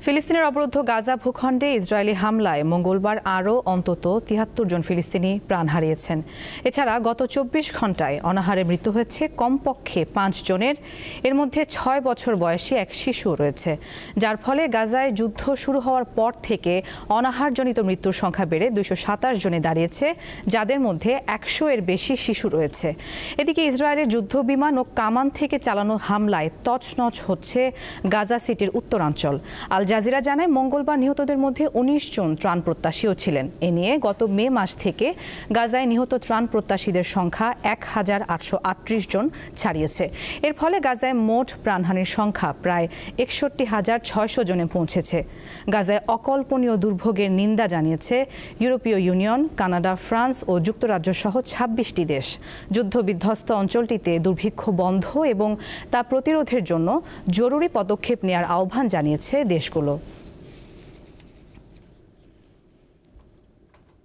ফিলিস্তিনের অবরুদ্ধ গাজা ভূখণ্ডে ইসরায়েলি হামলায় মঙ্গলবার আরও অন্তত ৭৩ জন ফিলিস্তিনি প্রাণ হারিয়েছেন। এছাড়া গত ২৪ ঘণ্টায় অনাহারে মৃত্যু হয়েছে কমপক্ষে ৫ জনের। এর মধ্যে ৬ বছর বয়সী এক শিশু রয়েছে, যার ফলে গাজায় যুদ্ধ শুরু হওয়ার পর থেকে অনাহারজনিত মৃত্যুর সংখ্যা বেড়ে ২২৭ জনে দাঁড়িয়েছে, যাদের মধ্যে ১০০ এর বেশি শিশু রয়েছে। এদিকে ইসরায়েলের যুদ্ধ বিমান ও কামান থেকে চালানো হামলায় তছনছ হচ্ছে গাজা সিটির উত্তরাঞ্চল। আল জাজিরা জানায়, মঙ্গলবার নিহতদের মধ্যে ১৯ জন ত্রাণ প্রত্যাশীও ছিলেন। এ নিয়ে গত মে মাস থেকে গাজায় নিহত ত্রাণ প্রত্যাশীদের সংখ্যা ১,৮৩৮ জন ছাড়িয়েছে। এর ফলে গাজায় মোট প্রাণহানির সংখ্যা প্রায় ৬১,৬০০ জনে পৌঁছেছে। গাজায় অকল্পনীয় দুর্ভোগের নিন্দা জানিয়েছে ইউরোপীয় ইউনিয়ন, কানাডা, ফ্রান্স ও যুক্তরাজ্য সহ ২৬টি দেশ। যুদ্ধবিধ্বস্ত অঞ্চলটিতে দুর্ভিক্ষ বন্ধ এবং তা প্রতিরোধের জন্য জরুরি পদক্ষেপ নেওয়ার আহ্বান জানিয়েছে দেশগুলো।